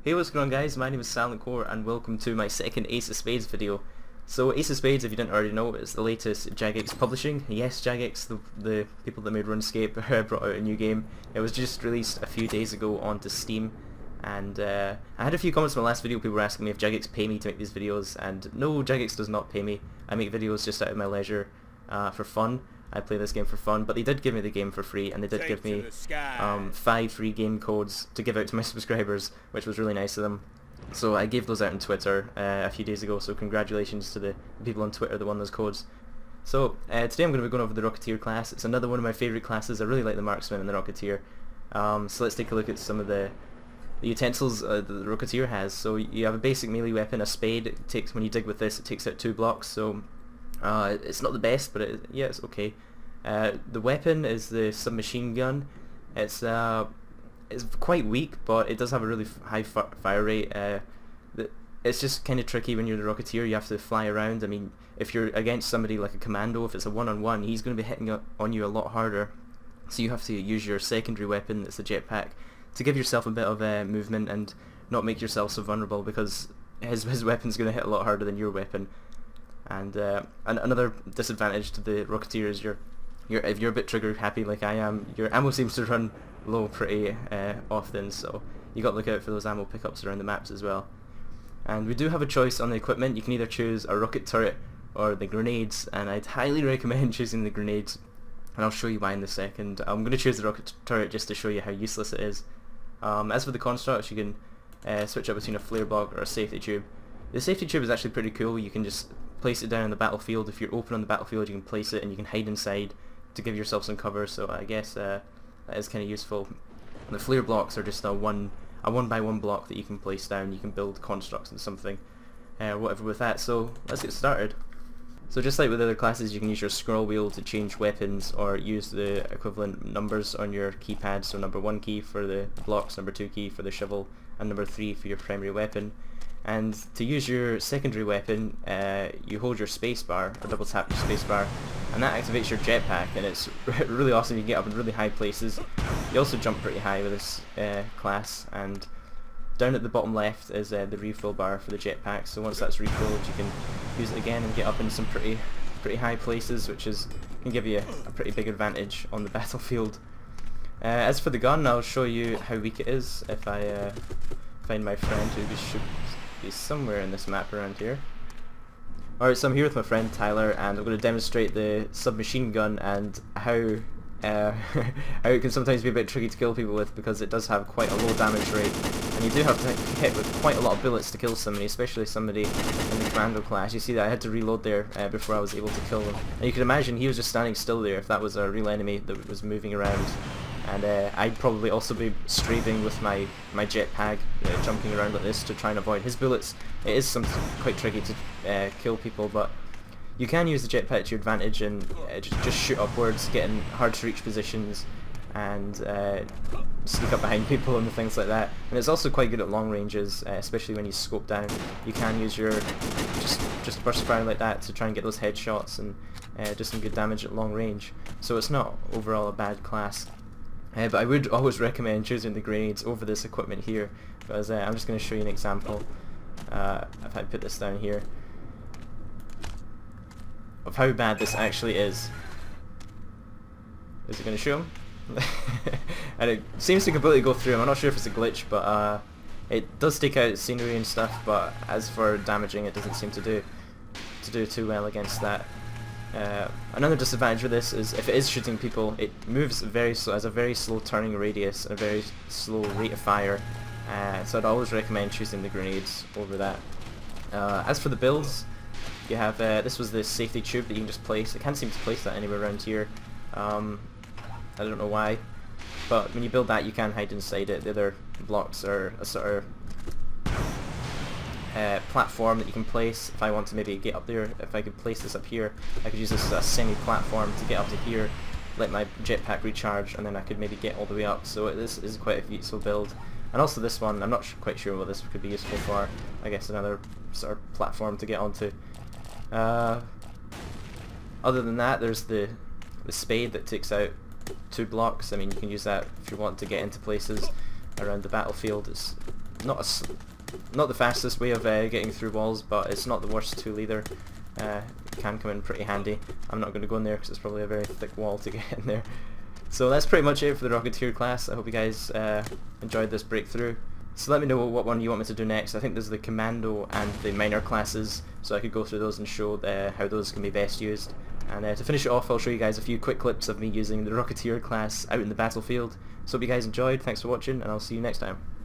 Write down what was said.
Hey, what's going on guys, my name is Silent Core and welcome to my second Ace of Spades video. So Ace of Spades, if you didn't already know, is the latest Jagex publishing. Yes, Jagex, the people that made RuneScape, brought out a new game. It was just released a few days ago onto Steam, and I had a few comments in my last video. People were asking me if Jagex pay me to make these videos, and no, Jagex does not pay me. I make videos just out of my leisure for fun. I play this game for fun, but they did give me the game for free, and they did give me 5 free game codes to give out to my subscribers, which was really nice of them. So I gave those out on Twitter a few days ago, so congratulations to the people on Twitter that won those codes. So today I'm going to be going over the Rocketeer class. It's another one of my favourite classes. I really like the Marksman and the Rocketeer. So let's take a look at some of the utensils that the Rocketeer has. So you have a basic melee weapon, a spade. It takes, when you dig with this, it takes out 2 blocks, so it's not the best, but yeah, it's okay. The weapon is the submachine gun. It's quite weak, but it does have a really high fire rate. It's just kind of tricky when you're the Rocketeer. You have to fly around. I mean, if you're against somebody like a commando, if it's a one-on-one, he's going to be hitting on you a lot harder. So you have to use your secondary weapon, that's the Jetpack, to give yourself a bit of movement and not make yourself so vulnerable, because his weapon's going to hit a lot harder than your weapon. And another disadvantage to the Rocketeer is if you're a bit trigger happy like I am, your ammo seems to run low pretty often, so you got to look out for those ammo pickups around the maps as well. And we do have a choice on the equipment. You can either choose a rocket turret or the grenades, and I'd highly recommend choosing the grenades, and I'll show you why in a second. I'm going to choose the rocket turret just to show you how useless it is. As for the constructs, you can switch up between a flare block or a safety tube. The safety tube is actually pretty cool. You can just place it down on the battlefield. If you're open on the battlefield, you can place it and you can hide inside to give yourself some cover, so I guess that is kind of useful. The flare blocks are just a one by one block that you can place down. You can build constructs and something, whatever with that. So let's get started. So just like with other classes, you can use your scroll wheel to change weapons or use the equivalent numbers on your keypad. So number 1 key for the blocks, number 2 key for the shovel, and number 3 for your primary weapon. And to use your secondary weapon, you hold your spacebar, or double tap your spacebar, and that activates your jetpack, and it's really awesome. You can get up in really high places. You also jump pretty high with this class, and down at the bottom left is the refill bar for the jetpack, so once that's refilled you can use it again and get up in some pretty high places, which can give you a pretty big advantage on the battlefield. As for the gun, I'll show you how weak it is if I find my friend, who should be somewhere in this map around here. Alright, so I'm here with my friend Tyler, and I'm going to demonstrate the submachine gun and how how it can sometimes be a bit tricky to kill people with, because it does have quite a low damage rate, and you do have to hit with quite a lot of bullets to kill somebody, especially somebody in the commando class. You see that I had to reload there before I was able to kill them, and you can imagine he was just standing still there if that was a real enemy that was moving around. And I'd probably also be strafing with my jetpack, jumping around like this to try and avoid his bullets. It is quite tricky to kill people, but you can use the jetpack to your advantage and just shoot upwards, get in hard to reach positions, and sneak up behind people and things like that. And it's also quite good at long ranges, especially when you scope down. You can use your just burst fire like that to try and get those headshots and just some good damage at long range. So it's not overall a bad class. But I would always recommend choosing the grenades over this equipment here, because I'm just going to show you an example, if I put this down here, of how bad this actually is. Is it going to show him? And it seems to completely go through him. I'm not sure if it's a glitch, but it does take out scenery and stuff, but as for damaging, it doesn't seem to do too well against that. Another disadvantage with this is if it is shooting people, it moves very slow, has a very slow turning radius and a very slow rate of fire, so I'd always recommend choosing the grenades over that. As for the builds, you have this was the safety tube that you can just place. I can't seem to place that anywhere around here. I don't know why, but when you build that you can hide inside it. The other blocks are a sort of platform that you can place. If I want to maybe get up there, if I could place this up here, I could use this as a semi-platform to get up to here, let my jetpack recharge, and then I could maybe get all the way up. So this is quite a useful build. And also this one, I'm not quite sure what this could be useful for. I guess another sort of platform to get onto. Other than that, there's the spade that takes out 2 blocks. I mean, you can use that if you want to get into places around the battlefield. not the fastest way of getting through walls, but it's not the worst tool either. It can come in pretty handy. I'm not going to go in there because it's probably a very thick wall to get in there. So that's pretty much it for the Rocketeer class. I hope you guys enjoyed this breakthrough. So let me know what one you want me to do next. I think there's the Commando and the Miner classes, so I could go through those and show how those can be best used. And to finish it off, I'll show you guys a few quick clips of me using the Rocketeer class out in the battlefield. So hope you guys enjoyed, thanks for watching, and I'll see you next time.